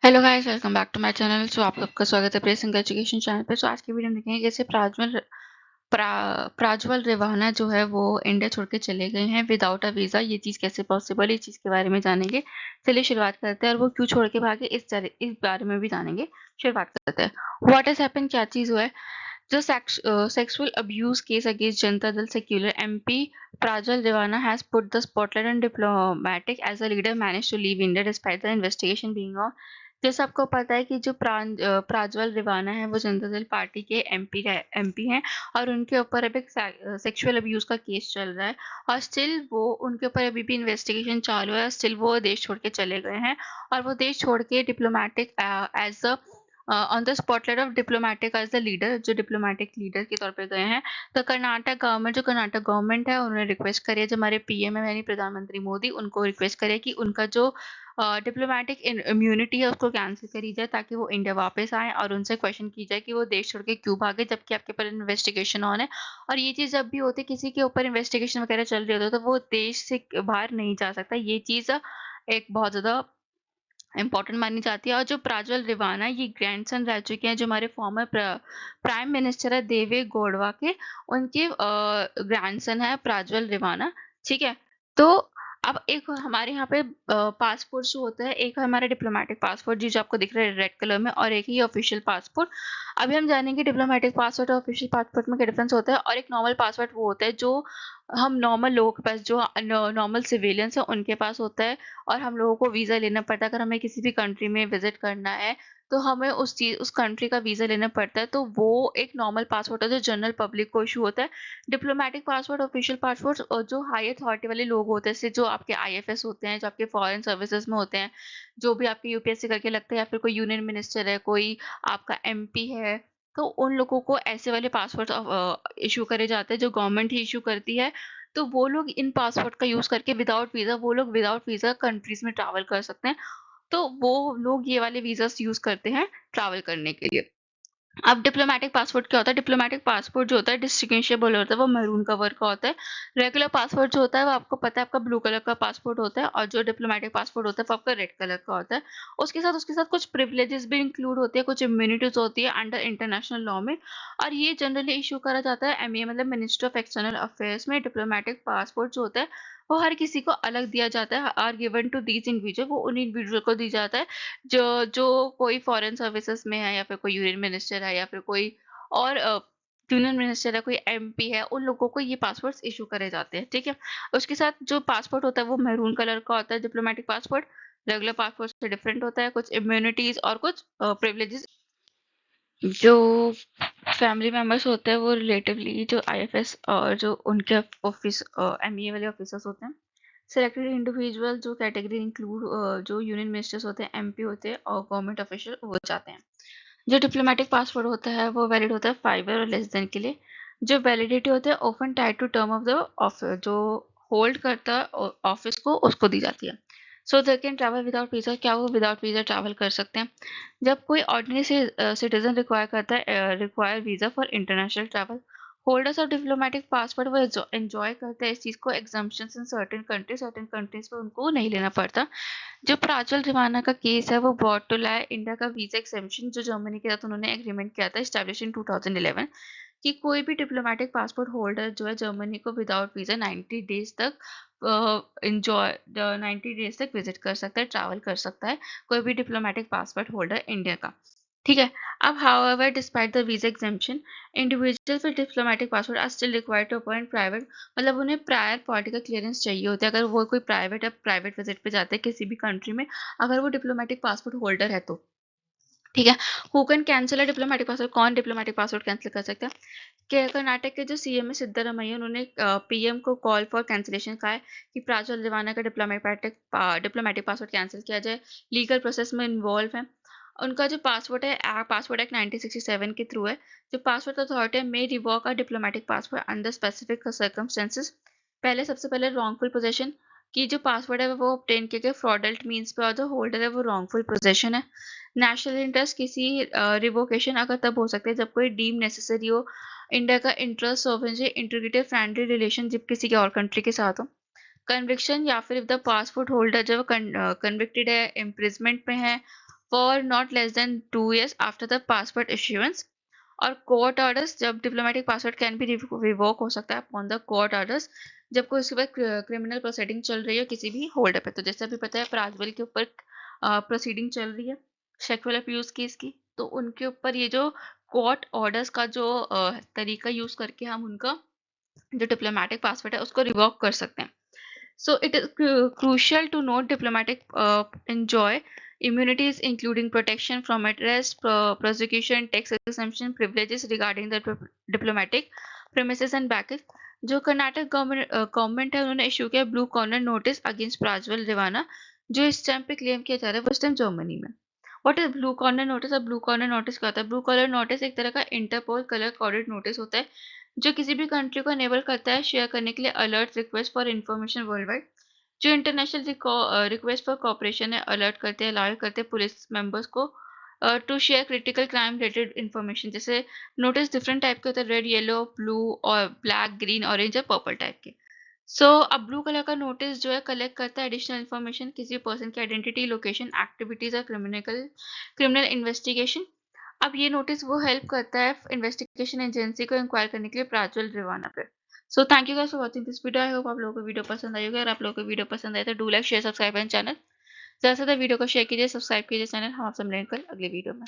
Hello guys, welcome back to my channel. So आप सबका स्वागत है प्रेस एजुकेशन चैनल पे। सो आज की वीडियो में देखेंगे कैसे प्राज्वल रेवाना जो है वो इंडिया छोड़ के चले गए हैं विदाउट अ वीज़ा। ये चीज़ कैसे पॉसिबल है, इस चीज़ के बारे में जानेंगे। चलिए शुरुआत करते हैं, और वो क्यों छोड़ के भागे इस बारे में भी जानेंगे। शुरुआत करते हैं, व्हाट हैज हैपन, क्या चीज़ हुआ है। The sexual abuse case against Janata Dal secular MP Prajwal Dewana has put the spotlight on diplomatic as the leader managed to leave India despite the investigation being on। जैसे आपको पता है कि जो प्राज्वल रिवाना है वो जनता दल पार्टी के एमपी हैं, और उनके ऊपर अभी सेक्सुअल अब्यूज का केस चल रहा है, और स्टिल वो उनके ऊपर अभी भी इन्वेस्टिगेशन चालू है। स्टिल वो देश छोड़ के चले गए हैं, और वो देश छोड़ के diplomatic as a on the spotlight of diplomatic as the leader, जो डिप्लोमेटिक लीडर के तौर पे गए हैं। तो कर्नाटक गवर्नमेंट है, उन्होंने रिक्वेस्ट करी है, जो हमारे पीएम है यानी प्रधानमंत्री मोदी, उनको रिक्वेस्ट करे कि उनका जो डिप्लोमेटिक इम्यूनिटी है उसको कैंसिल करी जाए, ताकि वो इंडिया वापस आए, और उनसे क्वेश्चन की जाए कि वो देश छोड़ के क्यों भागे जबकि आपके ऊपर इन्वेस्टिगेशन ऑन है। और ये चीज़ जब भी होती है, किसी के ऊपर इन्वेस्टिगेशन वगैरह चल रही होती है, तो वो देश से बाहर नहीं जा सकता। ये चीज़ एक बहुत ज़्यादा इम्पोर्टेंट मानी जाती है। और जो प्राज्वल रिवाना, ये ग्रैंडसन रह चुके हैं, जो हमारे फॉर्मर प्राइम मिनिस्टर है देवे गौड़वा के, उनके ग्रैंडसन है प्राज्वल रिवाना। ठीक है, तो अब एक हमारे यहाँ पे पासपोर्ट जो होता है, एक हमारा डिप्लोमेटिक पासपोर्ट जी जो आपको दिख रहा है रेड कलर में, और एक ही ऑफिशियल पासपोर्ट। अभी हम जानेंगे डिप्लोमेटिक पासपोर्ट और ऑफिशियल पासपोर्ट में क्या डिफरेंस होता है। और एक नॉर्मल पासपोर्ट वो होता है जो हम नॉर्मल लोगों के पास, जो नॉर्मल सिविलियंस है उनके पास होता है। और हम लोगों को वीज़ा लेना पड़ता है, अगर हमें किसी भी कंट्री में विजिट करना है, तो हमें उस कंट्री का वीज़ा लेना पड़ता है। तो वो एक नॉर्मल पासपोर्ट है जो जनरल पब्लिक को इशू होता है। डिप्लोमेटिक पासपोर्ट, ऑफिशियल पासपोर्ट, और जो हाई अथॉरिटी वाले लोग होते हैं, जैसे जो आपके आईएफएस होते हैं, जो आपके फॉरेन सर्विसेज में होते हैं, जो भी आपके यूपीएससी करके लगता है, या फिर कोई यूनियन मिनिस्टर है, कोई आपका एमपी है, तो उन लोगों को ऐसे वाले पासपोर्ट इशू करे जाते हैं जो गवर्नमेंट ही इशू करती है। तो वो लोग इन पासपोर्ट का यूज़ करके विदाउट वीज़ा कंट्रीज़ में ट्रैवल कर सकते हैं। तो वो लोग ये वाले वीज़ास यूज़ करते हैं ट्रैवल करने के लिए। अब डिप्लोमेटिक पासपोर्ट क्या होता है? डिप्लोमेटिक पासपोर्ट जो होता है डिस्टिंग्विशेबल होता है, वो मैरून कलर का होता है। रेगुलर पासपोर्ट जो होता है वो आपको पता है आपका ब्लू कलर का पासपोर्ट होता है, और जो डिप्लोमेटिक पासपोर्ट होता है वो आपका रेड कलर का होता है। उसके साथ कुछ प्रिविलेजेस भी इंक्लूड होती है, कुछ इम्यूनिटीज होती है अंडर इंटरनेशनल लॉ में। और ये जनरली इशू करा जाता है एमईए मतलब मिनिस्ट्री ऑफ एक्सटर्नल अफेयर्स में। डिप्लोमेटिक पासपोर्ट जो होता है वो हर किसी को अलग दिया जाता है, are given to these individual, वो उन इंडिविजुअल को दी जाता है जो जो कोई फॉरेन सर्विसेज में है, या फिर कोई यूनियन मिनिस्टर है, या फिर कोई और यूनियन मिनिस्टर है, कोई एमपी है, उन लोगों को ये पासपोर्ट्स इशू करे जाते हैं। ठीक है, उसके साथ जो पासपोर्ट होता है वो मैरून कलर का होता है। डिप्लोमेटिक पासपोर्ट रेगुलर पासपोर्ट से डिफरेंट होता है, कुछ इम्यूनिटीज और कुछ प्रिविलेजेस। जो फैमिली मेंबर्स होते हैं वो रिलेटिवली जो आईएफएस और जो उनके ऑफिस एमईए वाले ऑफिसर्स होते हैं, सिलेक्टेड इंडिविजुअल जो कैटेगरी इंक्लूड जो यूनियन मिनिस्टर्स होते हैं, एमपी होते हैं, और गवर्नमेंट ऑफिशियल वो जाते हैं। जो डिप्लोमेटिक पासपोर्ट होता है वो वैलिड होता है 5 ईयर और लेस देन के लिए। जो वैलिडिटी होता है often tied to term of the office, जो होल्ड करता है ऑफिस को, उसको दी जाती है। So they can travel without visa, क्या वो विदाउट वीज़ा ट्रैवल कर सकते हैं? जब कोई ऑर्डिनरी सिटीजन रिक्वायर करता है require visa for international travel, holders of diplomatic passport वो एंजॉय करते हैं इस चीज़ को। एग्जाम्पशंस इन सर्टेन कंट्रीज पे उनको नहीं लेना पड़ता। जो प्रांजल रिवाना का केस है वो ब्रॉट टू लाई इंडिया का वीजा एक्सेम्पशन, जो जर्मनी के साथ उन्होंने एग्रीमेंट किया था एस्टैब्लिश इन 2011, कि कोई भी डिप्लोमेटिक पासपोर्ट होल्डर जो है जर्मनी को विदाउट वीजा 90 डेज तक इंजॉय 90 डेज तक विजिट कर सकता है, ट्रैवल कर सकता है, कोई भी डिप्लोमेटिक पासपोर्ट होल्डर इंडिया का। ठीक है, अब however despite the visa exemption, individuals with diplomatic passport are still required to appoint private, मतलब उन्हें प्रायर पॉलिटिकल क्लियरेंस चाहिए होता है। अगर वो कोई प्राइवेट विजिट पे जाते हैं किसी भी कंट्री में, अगर वो डिप्लोमेटिक पासपोर्ट होल्डर है तो। ठीक है, who can cancel a diplomatic passport, कौन डिप्लोमेटिक पासपोर्ट कैंसिल कर सकता है? के कर्नाटक के जो सीएम है सिद्धरामैया, उन्होंने पीएम को कॉल फॉर कैंसिलेशन कहा है कि प्राज्वल रिवाना का डिप्लोमेटिक पासपोर्ट कैंसिल किया जाए। लीगल प्रोसेस में इन्वॉल्व है। उनका जो पासपोर्ट है पासपोर्ट एक्ट 1967 के थ्रू है। जो पासपोर्ट अथॉरिटी मे रिवॉक अ diplomatic passport under specific circumstances. पहले सबसे पहले रॉन्गफुल पोजेशन, की जो पासवर्ड है वो ऑब्टेन किए गए फ्रॉडल्ट मीन्स पे, और जो होल्डर है वो रॉन्गफुल पोजेशन है। नेशनल इंटरेस्ट, किसी रिवोकेशन अगर तब हो सकता है जब कोई डीम नेसेसरी हो। इंडिया का interest, sovereignty, integrity, friendly relationship किसी के और कंट्री के साथ हो। कन्विक्शन, या फिर इफ द पासपोर्ट होल्डर जब कन्विक्टेड है, इम्प्रिजमेंट में है, for not less than 2 years after the passport issuance. और कोर्ट ऑर्डर्स, जब diplomatic passport can be revoke हो सकता है अपॉन द कोर्ट ऑर्डर्स, जब कोई उसके ऊपर क्रिमिनल प्रोसीडिंग चल रही है किसी भी होल्डर पे। तो जैसे अभी पता है प्राज्वल के ऊपर प्रोसीडिंग चल रही है सेक्सुअल अब्यूज केस की, तो उनके ऊपर ये जो कोर्ट ऑर्डर्स का जो तरीका यूज करके हम उनका जो डिप्लोमेटिक पासपोर्ट है उसको रिवोक कर सकते हैं। So it is crucial to note diplomatic enjoy immunities including protection from arrest, prosecution, tax exemption, privileges regarding the diplomatic premises and baggage। जो कर्नाटक गवर्नमेंट है उन्होंने इशू किया blue corner notice against Prajwal रेवाना, जो इस टाइम पे क्लेम किया जा रहा है वो इस टाइम जर्मनी में। What is blue corner notice? अब ब्लू कॉर्नर नोटिस क्या होता है? ब्लू कॉर्नर नोटिस एक तरह का इंटरपोल कलर कोडेड नोटिस होता है जो किसी भी कंट्री को एनेबल करता है शेयर करने के लिए alert request for information world wide. जो इंटरनेशनल रिक्वेस्ट फॉर कॉपरेशन है अलर्ट करते हैं, अलाउ करते हैं पुलिस मेंबर्स को to share critical crime related information. जैसे नोटिस डिफरेंट टाइप के होते हैं, रेड, येलो, ब्लू और ब्लैक, ग्रीन, ऑरेंज और पर्पल टाइप के। अब ब्लू कलर का नोटिस जो है कलेक्ट करता है एडिशनल इन्फॉर्मेशन किसी पर्सन की आइडेंटिटी, लोकेशन, एक्टिविटीज और क्रिमिनल इन्वेस्टिगेशन। अब ये नोटिस वो हेल्प करता है इन्वेस्टिगेशन एजेंसी को इंक्वायर करने के लिए प्राज्वल रेवाना पे। So thank you guys for watching this video. I hope आप लोगों को वीडियो पसंद आई होगी। अगर आप लोगों को वीडियो पसंद आए तो do like, share, subscribe and channel. ज़्यादा से ज़्यादा वीडियो को शेयर कीजिए, सब्सक्राइब कीजिए चैनल। हम आपसे मिलेंगे कल अगले वीडियो में।